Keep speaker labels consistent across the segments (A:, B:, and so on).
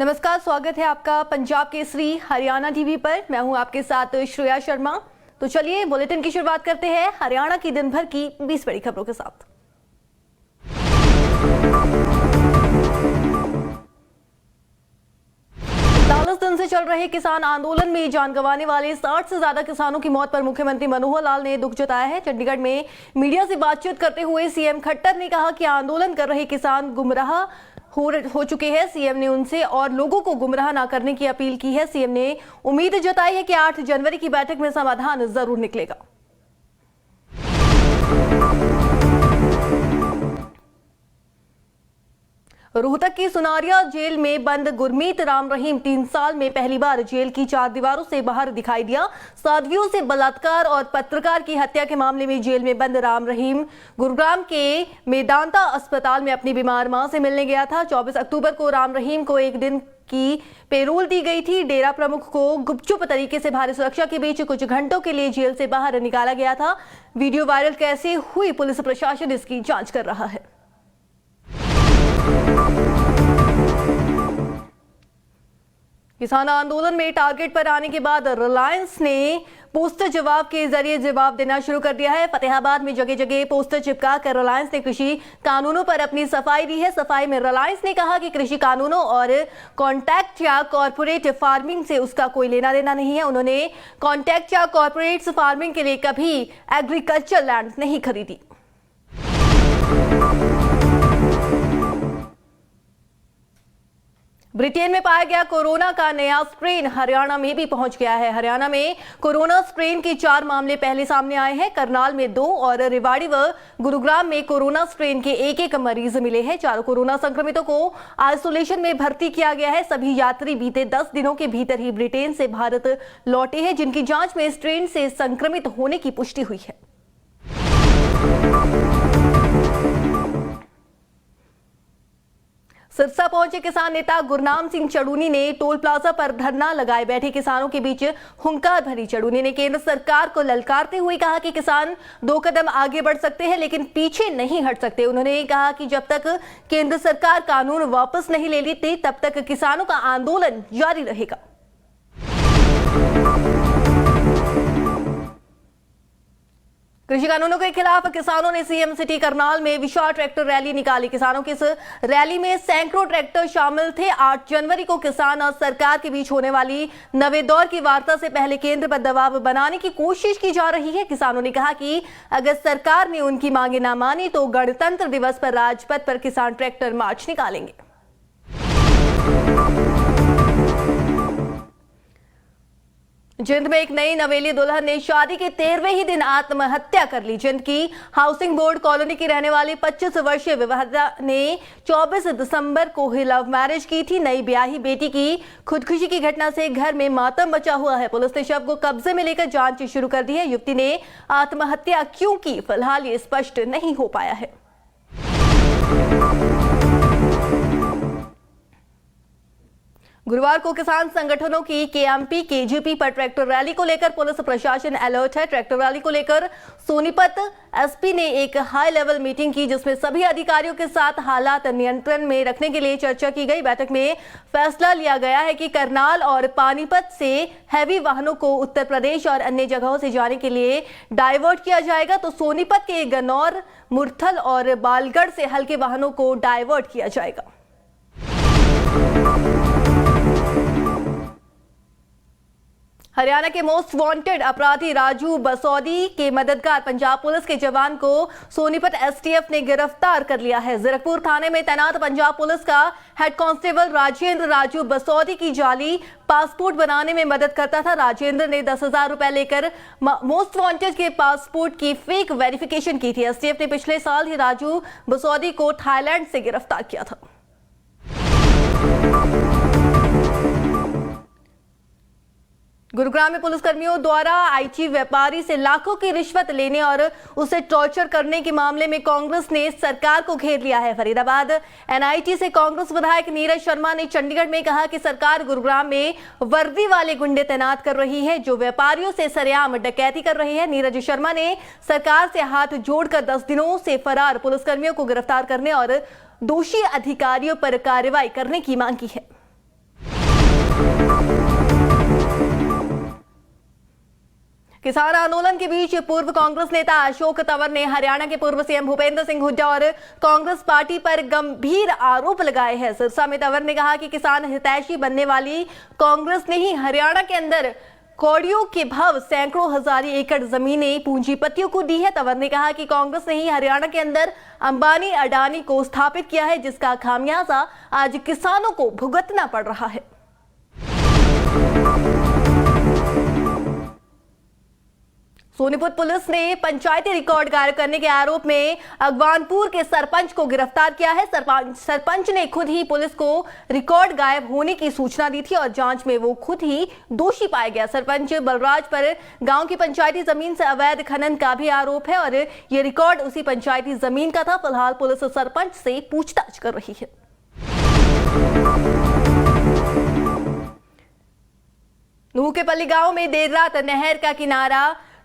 A: नमस्कार, स्वागत है आपका पंजाब केसरी हरियाणा टीवी पर। मैं हूं आपके साथ श्रेया शर्मा। तो चलिए बुलेटिन की शुरुआत करते हैं हरियाणा की दिन भर की 20 बड़ी खबरों के साथ। दिन से चल रहे किसान आंदोलन में जान गंवाने वाले 60 से ज्यादा किसानों की मौत पर मुख्यमंत्री मनोहर लाल ने दुख जताया है। चंडीगढ़ में मीडिया से बातचीत करते हुए सीएम खट्टर ने कहा कि आंदोलन कर रहे किसान गुमराह हो चुके हैं। सीएम ने उनसे और लोगों को गुमराह ना करने की अपील की है। सीएम ने उम्मीद जताई है कि 8 जनवरी की बैठक में समाधान जरूर निकलेगा। रोहतक की सुनारिया जेल में बंद गुरमीत राम रहीम 3 साल में पहली बार जेल की 4 दीवारों से बाहर दिखाई दिया। साध्वियों से बलात्कार और पत्रकार की हत्या के मामले में जेल में बंद राम रहीम गुरुग्राम के मेदांता अस्पताल में अपनी बीमार मां से मिलने गया था। 24 अक्टूबर को राम रहीम को एक दिन की पेरोल दी गई थी। डेरा प्रमुख को गुपचुप तरीके से भारी सुरक्षा के बीच कुछ घंटों के लिए जेल से बाहर निकाला गया था। वीडियो वायरल कैसे हुई, पुलिस प्रशासन इसकी जांच कर रहा है। किसान आंदोलन में टारगेट पर आने के बाद रिलायंस ने पोस्टर जवाब के जरिए जवाब देना शुरू कर दिया है। फतेहाबाद में जगह जगह पोस्टर चिपका कर रिलायंस ने कृषि कानूनों पर अपनी सफाई दी है। सफाई में रिलायंस ने कहा कि कृषि कानूनों और कॉन्ट्रैक्ट या कॉर्पोरेट फार्मिंग से उसका कोई लेना देना नहीं है। उन्होंने कॉन्ट्रैक्ट या कॉर्पोरेट फार्मिंग के लिए कभी एग्रीकल्चर लैंड नहीं खरीदी। ब्रिटेन में पाया गया कोरोना का नया स्ट्रेन हरियाणा में भी पहुंच गया है। हरियाणा में कोरोना स्ट्रेन के 4 मामले पहले सामने आए हैं। करनाल में 2 और रेवाड़ी व गुरुग्राम में कोरोना स्ट्रेन के एक मरीज मिले हैं। 4 कोरोना संक्रमितों को आइसोलेशन में भर्ती किया गया है। सभी यात्री बीते 10 दिनों के भीतर ही ब्रिटेन से भारत लौटे हैं, जिनकी जांच में स्ट्रेन से संक्रमित होने की पुष्टि हुई है। सिरसा पहुंचे किसान नेता गुरनाम सिंह चड़ूनी ने टोल प्लाजा पर धरना लगाए बैठे किसानों के बीच हुंकार भरी। चड़ूनी ने केंद्र सरकार को ललकारते हुए कहा कि किसान 2 कदम आगे बढ़ सकते हैं लेकिन पीछे नहीं हट सकते। उन्होंने कहा कि जब तक केंद्र सरकार कानून वापस नहीं ले लेती तब तक किसानों का आंदोलन जारी रहेगा। कृषि कानूनों के खिलाफ किसानों ने सीएम सिटी करनाल में विशाल ट्रैक्टर रैली निकाली। किसानों की इस रैली में सैकड़ों ट्रैक्टर शामिल थे। 8 जनवरी को किसान और सरकार के बीच होने वाली नवे दौर की वार्ता से पहले केंद्र पर दबाव बनाने की कोशिश की जा रही है। किसानों ने कहा कि अगर सरकार ने उनकी मांगे न मानी तो गणतंत्र दिवस पर राजपथ पर किसान ट्रैक्टर मार्च निकालेंगे। जिंद में एक नई नवेली दुल्हन ने शादी के 13वें ही दिन आत्महत्या कर ली। जिंद की हाउसिंग बोर्ड कॉलोनी की रहने वाली 25 वर्षीय विवाहिता ने 24 दिसंबर को ही लव मैरिज की थी। नई ब्याही बेटी की खुदकुशी की घटना से घर में मातम मचा हुआ है। पुलिस ने शव को कब्जे में लेकर जांच शुरू कर दी है। युवती ने आत्महत्या क्यों की, फिलहाल ये स्पष्ट नहीं हो पाया है। गुरुवार को किसान संगठनों की केएमपी केजीपी पर ट्रैक्टर रैली को लेकर पुलिस प्रशासन अलर्ट है। ट्रैक्टर रैली को लेकर सोनीपत एसपी ने एक हाई लेवल मीटिंग की, जिसमें सभी अधिकारियों के साथ हालात नियंत्रण में रखने के लिए चर्चा की गई। बैठक में फैसला लिया गया है कि करनाल और पानीपत से हैवी वाहनों को उत्तर प्रदेश और अन्य जगहों से जाने के लिए डाइवर्ट किया जाएगा, तो सोनीपत के गन्नौर, मुरथल और बालगढ़ से हल्के वाहनों को डाइवर्ट किया जाएगा। हरियाणा के मोस्ट वांटेड अपराधी राजू बसौदी के मददगार पंजाब पुलिस के जवान को सोनीपत एसटीएफ ने गिरफ्तार कर लिया है। जीरकपुर थाने में तैनात पंजाब पुलिस का हेड कांस्टेबल राजेंद्र राजू बसौदी की जाली पासपोर्ट बनाने में मदद करता था। राजेंद्र ने 10,000 रुपए लेकर मोस्ट वांटेड के पासपोर्ट की फेक वेरिफिकेशन की थी। एसटीएफ ने पिछले साल ही राजू बसौदी को थाईलैंड से गिरफ्तार किया था। गुरुग्राम में पुलिसकर्मियों द्वारा आईटी व्यापारी से लाखों की रिश्वत लेने और उसे टॉर्चर करने के मामले में कांग्रेस ने सरकार को घेर लिया है। फरीदाबाद एनआईटी से कांग्रेस विधायक नीरज शर्मा ने चंडीगढ़ में कहा कि सरकार गुरुग्राम में वर्दी वाले गुंडे तैनात कर रही है जो व्यापारियों से सरेआम डकैती कर रही है। नीरज शर्मा ने सरकार से हाथ जोड़कर 10 दिनों से फरार पुलिसकर्मियों को गिरफ्तार करने और दोषी अधिकारियों पर कार्रवाई करने की मांग की है। किसान आंदोलन के बीच पूर्व कांग्रेस नेता अशोक तंवर ने हरियाणा के पूर्व सीएम भूपेंद्र सिंह हुड्डा और कांग्रेस पार्टी पर गंभीर आरोप लगाए हैं। सिरसा में तंवर ने कहा कि किसान हितैषी बनने वाली कांग्रेस ने ही हरियाणा के अंदर कौड़ियों के भाव सैकड़ों हजार एकड़ जमीनें पूंजीपतियों को दी है। तंवर ने कहा कि कांग्रेस ने ही हरियाणा के अंदर अंबानी अडानी को स्थापित किया है, जिसका खामियाजा आज किसानों को भुगतना पड़ रहा है। सोनीपत पुलिस ने पंचायती रिकॉर्ड गायब करने के आरोप में अगवानपुर के सरपंच को गिरफ्तार किया है। सरपंच ने खुद ही पुलिस को रिकॉर्ड गायब होने की सूचना दी थी और जांच में वो खुद ही दोषी पाया गया। सरपंच बलराज पर गांव की पंचायती जमीन से अवैध खनन का भी आरोप है और ये रिकॉर्ड उसी पंचायती जमीन का था। फिलहाल पुलिस सरपंच से पूछताछ कर रही है। नूहकेपल्ली गांव में देर रात नहर का किनारा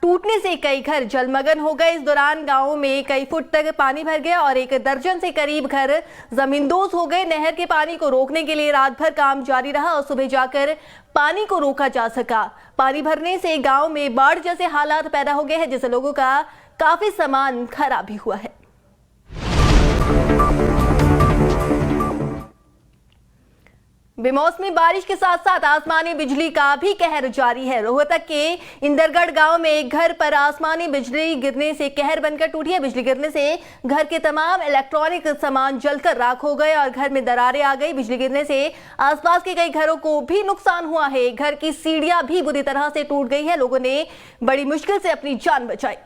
A: टूटने से कई घर जलमग्न हो गए। इस दौरान गांव में कई फुट तक पानी भर गया और 1 दर्जन से करीब घर जमींदोज हो गए। नहर के पानी को रोकने के लिए रात भर काम जारी रहा और सुबह जाकर पानी को रोका जा सका। पानी भरने से गांव में बाढ़ जैसे हालात पैदा हो गए हैं, जिससे लोगों का काफी सामान खराब भी हुआ है। बेमौसमी बारिश के साथ साथ आसमानी बिजली का भी कहर जारी है। रोहतक के इंदरगढ़ गांव में एक घर पर आसमानी बिजली गिरने से कहर बनकर टूटी है। बिजली गिरने से घर के तमाम इलेक्ट्रॉनिक सामान जलकर राख हो गए और घर में दरारें आ गई। बिजली गिरने से आसपास के कई घरों को भी नुकसान हुआ है। घर की सीढ़ियां भी बुरी तरह से टूट गई है। लोगों ने बड़ी मुश्किल से अपनी जान बचाई।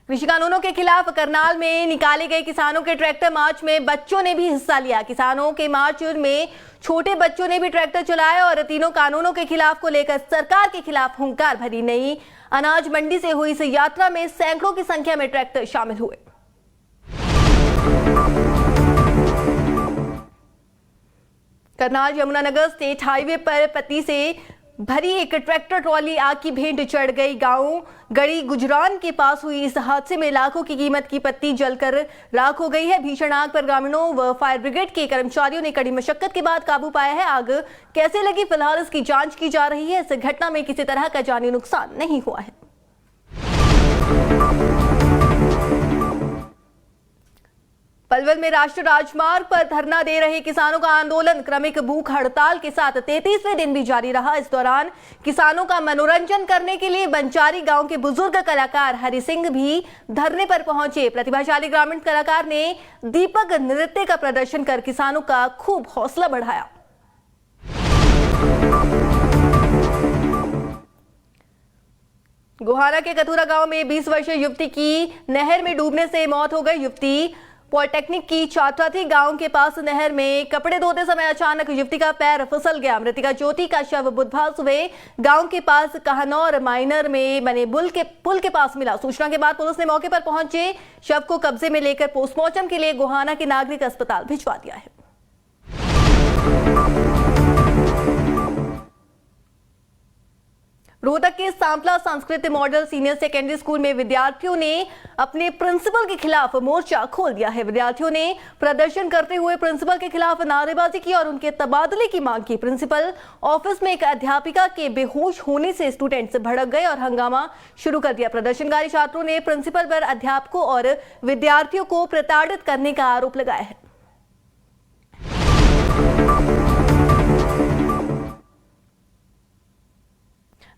A: कृषि कानूनों के खिलाफ करनाल में निकाले गए किसानों के ट्रैक्टर मार्च में बच्चों ने भी हिस्सा लिया। किसानों के मार्च में छोटे बच्चों ने भी ट्रैक्टर चलाए और तीनों कानूनों के खिलाफ को लेकर सरकार के खिलाफ हुंकार भरी। नई अनाज मंडी से हुई इस यात्रा में सैकड़ों की संख्या में ट्रैक्टर शामिल हुए। करनाल यमुनानगर स्टेट हाईवे पर पत्ती से भरी एक ट्रैक्टर ट्रॉली आग की भेंट चढ़ गई। गांव गड़ी गुजरान के पास हुई इस हादसे में लाखों की कीमत की पत्ती जलकर राख हो गई है। भीषण आग पर ग्रामीणों व फायर ब्रिगेड के कर्मचारियों ने कड़ी मशक्कत के बाद काबू पाया है। आग कैसे लगी, फिलहाल इसकी जांच की जा रही है। इस घटना में किसी तरह का जानी नुकसान नहीं हुआ है। पलवल में राष्ट्रीय राजमार्ग पर धरना दे रहे किसानों का आंदोलन क्रमिक भूख हड़ताल के साथ 33वें दिन भी जारी रहा। इस दौरान किसानों का मनोरंजन करने के लिए बंचारी गांव के बुजुर्ग कलाकार हरि सिंह भी धरने पर पहुंचे। प्रतिभाशाली ग्रामीण कलाकार ने दीपक नृत्य का प्रदर्शन कर किसानों का खूब हौसला बढ़ाया। गोहाना के कथुरा गांव में 20 वर्षीय युवती की नहर में डूबने से मौत हो गई। युवती पॉलिटेक्निक की छात्रा थी। गांव के पास नहर में कपड़े धोते समय अचानक युवती का पैर फिसल गया। मृतिका ज्योति का शव बुधवार सुबह गांव के पास कहनौर माइनर में बने पुल के पास मिला। सूचना के बाद पुलिस ने मौके पर पहुंचे शव को कब्जे में लेकर पोस्टमार्टम के लिए गोहाना के नागरिक अस्पताल भिजवा दिया है। रोहतक के Sampla Sanskrit model senior secondary school में विद्यार्थियों ने अपने प्रिंसिपल के खिलाफ मोर्चा खोल दिया है। विद्यार्थियों ने प्रदर्शन करते हुए प्रिंसिपल के खिलाफ नारेबाजी की और उनके तबादले की मांग की। प्रिंसिपल ऑफिस में एक अध्यापिका के बेहोश होने से स्टूडेंट्स भड़क गए और हंगामा शुरू कर दिया। प्रदर्शनकारी छात्रों ने प्रिंसिपल पर अध्यापकों और विद्यार्थियों को प्रताड़ित करने का आरोप लगाया है।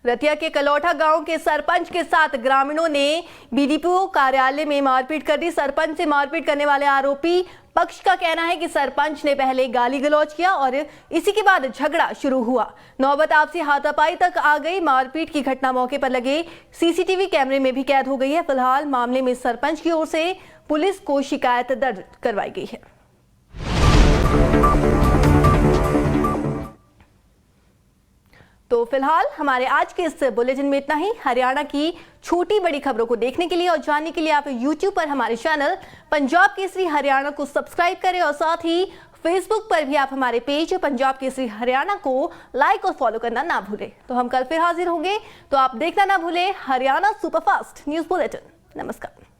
A: रतिया के कलौठा गांव के सरपंच के साथ ग्रामीणों ने बीडीपीओ कार्यालय में मारपीट कर दी। सरपंच से मारपीट करने वाले आरोपी पक्ष का कहना है कि सरपंच ने पहले गाली गलौज किया और इसी के बाद झगड़ा शुरू हुआ। नौबत आपसी हाथापाई तक आ गई। मारपीट की घटना मौके पर लगे सीसीटीवी कैमरे में भी कैद हो गई है। फिलहाल मामले में सरपंच की ओर से पुलिस को शिकायत दर्ज करवाई गई है। तो फिलहाल हमारे आज के इस बुलेटिन में इतना ही। हरियाणा की छोटी बड़ी खबरों को देखने के लिए और जानने के लिए आप YouTube पर हमारे चैनल पंजाब केसरी हरियाणा को सब्सक्राइब करें और साथ ही Facebook पर भी आप हमारे पेज पंजाब केसरी हरियाणा को लाइक और फॉलो करना ना भूलें। तो हम कल फिर हाजिर होंगे, तो आप देखना ना भूलें हरियाणा सुपरफास्ट न्यूज बुलेटिन। नमस्कार।